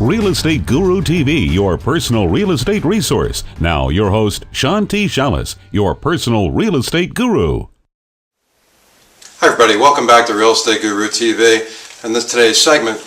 Real Estate Guru TV, your personal real estate resource. Now, your host, Sean T. Shallis, your personal real estate guru. Hi everybody, welcome back to Real Estate Guru TV. And today's segment,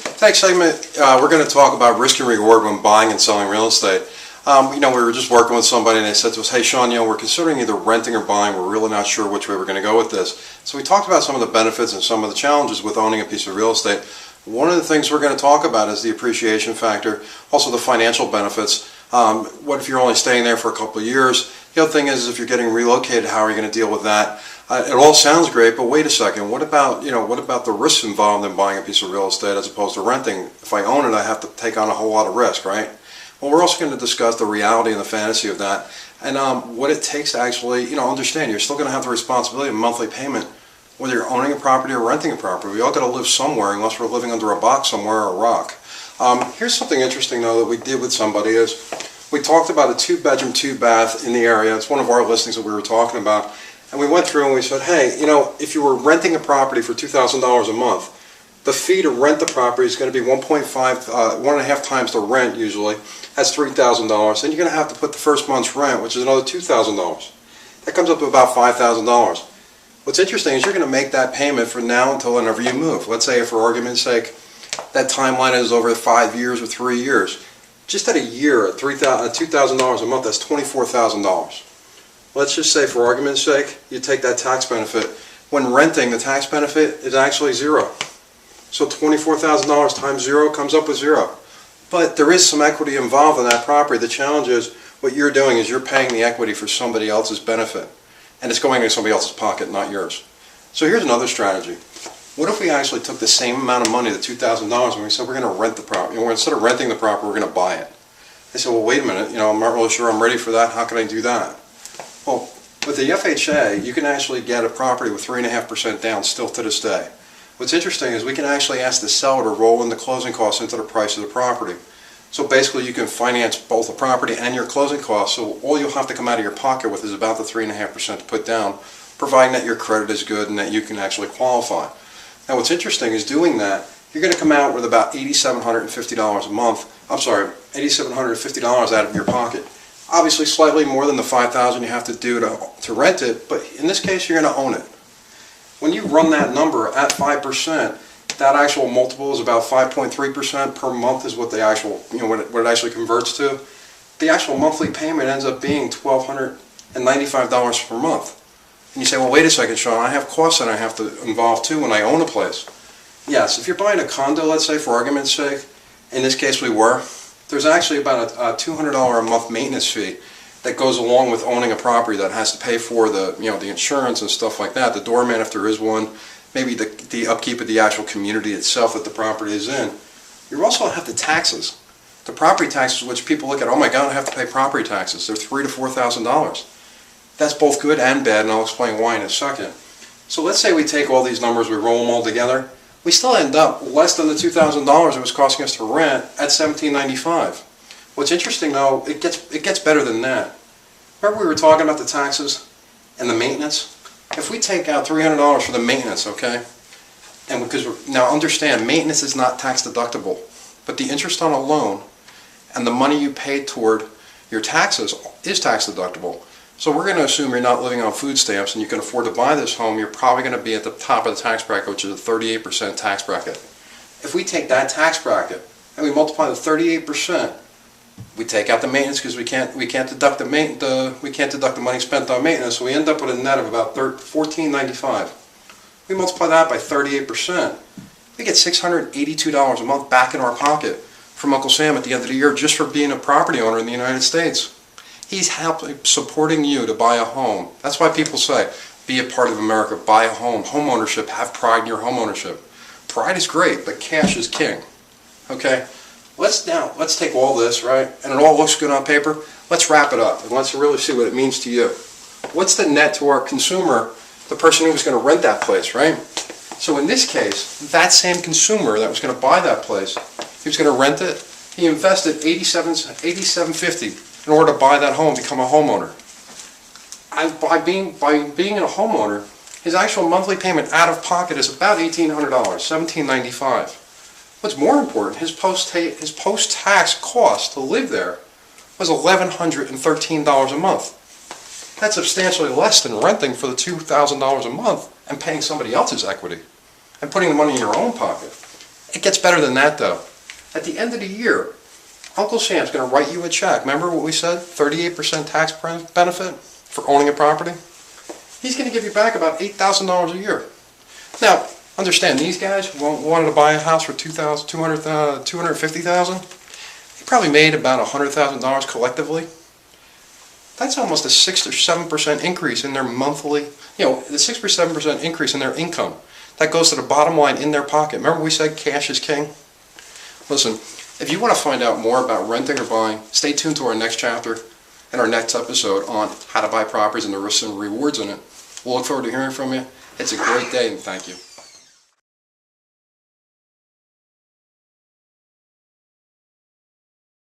we're going to talk about risk and reward when buying and selling real estate. We were just working with somebody and they said to us, hey Sean, we're considering either renting or buying. We're really not sure which way we're going to go with this. So we talked about some of the benefits and some of the challenges with owning a piece of real estate. One of the things we're going to talk about is the appreciation factor, also the financial benefits. What if you're only staying there for a couple of years? The other thing is if you're getting relocated, how are you going to deal with that? It all sounds great, but wait a second. What about the risks involved in buying a piece of real estate as opposed to renting? If I own it, I have to take on a whole lot of risk, right? Well, we're also going to discuss the reality and the fantasy of that, and what it takes to actually, understand. You're still going to have the responsibility of monthly payment, whether you're owning a property or renting a property. We all got to live somewhere, unless we're living under a box somewhere or a rock. Here's something interesting though that we did with somebody is we talked about a 2-bedroom, 2-bath in the area. It's one of our listings that we were talking about. And we went through and we said, hey, if you were renting a property for $2,000 a month, the fee to rent the property is going to be 1.5 times the rent usually. That's $3,000. Then you're going to have to put the first month's rent, which is another $2,000. That comes up to about $5,000. What's interesting is you're going to make that payment from now until whenever you move. Let's say, for argument's sake, that timeline is over 5 years or 3 years. Just at a year, at $2,000 a month, that's $24,000. Let's just say, for argument's sake, you take that tax benefit. When renting, the tax benefit is actually zero. So $24,000 times zero comes up with zero. But there is some equity involved in that property. The challenge is what you're doing is you're paying the equity for somebody else's benefit. And it's going into somebody else's pocket, not yours. So here's another strategy. What if we actually took the same amount of money, the $2,000, and we said we're going to rent the property? Instead of renting the property, we're going to buy it. They said, well, wait a minute, I'm not really sure I'm ready for that. How can I do that? Well, with the FHA, you can actually get a property with 3.5% down still to this day. What's interesting is we can actually ask the seller to roll in the closing costs into the price of the property. So basically you can finance both the property and your closing costs, so all you'll have to come out of your pocket with is about the 3.5% to put down, providing that your credit is good and that you can actually qualify. Now what's interesting is doing that, you're going to come out with about $8,750 a month, $8,750 out of your pocket. Obviously slightly more than the $5,000 you have to do to rent it, but in this case you're going to own it. When you run that number at 5%, that actual multiple is about 5.3% per month is what the actual, what it actually converts to. The actual monthly payment ends up being $1,295 per month. And you say, well, wait a second, Sean, I have costs that I have to involve too when I own a place. Yes, if you're buying a condo, let's say, for argument's sake, in this case we were, there's actually about a $200 a month maintenance fee that goes along with owning a property that has to pay for the, the insurance and stuff like that, the doorman if there is one, maybe the upkeep of the actual community itself that the property is in. You also have the taxes. The property taxes, which people look at, oh my God, I have to pay property taxes. They're $3,000 to $4,000. That's both good and bad, and I'll explain why in a second. So let's say we take all these numbers, we roll them all together. We still end up less than the $2,000 it was costing us to rent at $1,795. What's interesting though, it gets better than that. Remember we were talking about the taxes and the maintenance? If we take out $300 for the maintenance, okay, and now understand, maintenance is not tax deductible, but the interest on a loan and the money you pay toward your taxes is tax deductible. So we're going to assume you're not living on food stamps and you can afford to buy this home, you're probably going to be at the top of the tax bracket, which is a 38% tax bracket. If we take that tax bracket and we multiply the 38%, we take out the maintenance because we can't deduct the money spent on maintenance, so we end up with a net of about $14.95. We multiply that by 38%. We get $682 a month back in our pocket from Uncle Sam at the end of the year just for being a property owner in the United States. He's supporting you to buy a home. That's why people say, be a part of America, buy a home, home ownership, have pride in your home ownership. Pride is great, but cash is king. Okay? Let's take all this, right, and it all looks good on paper. Let's wrap it up and let's really see what it means to you. What's the net to our consumer, the person who was going to rent that place, right? So in this case, that same consumer that was going to buy that place, he was going to rent it, he invested $87.50 in order to buy that home, become a homeowner. By being a homeowner, his actual monthly payment out of pocket is about $1,800, $1,795. What's more important, his post-tax cost to live there was $1,113 a month. That's substantially less than renting for the $2,000 a month and paying somebody else's equity and putting the money in your own pocket. It gets better than that, though. At the end of the year, Uncle Sam's going to write you a check. Remember what we said? 38% tax benefit for owning a property? He's going to give you back about $8,000 a year. Now, understand, these guys wanted to buy a house for $250,000. They probably made about $100,000 collectively. That's almost a 6 or 7% increase in their monthly, the 6 or 7% increase in their income. That goes to the bottom line in their pocket. Remember we said cash is king? Listen, if you want to find out more about renting or buying, stay tuned to our next chapter and our next episode on how to buy properties and the risks and rewards in it. We'll look forward to hearing from you. It's a great day, and thank you.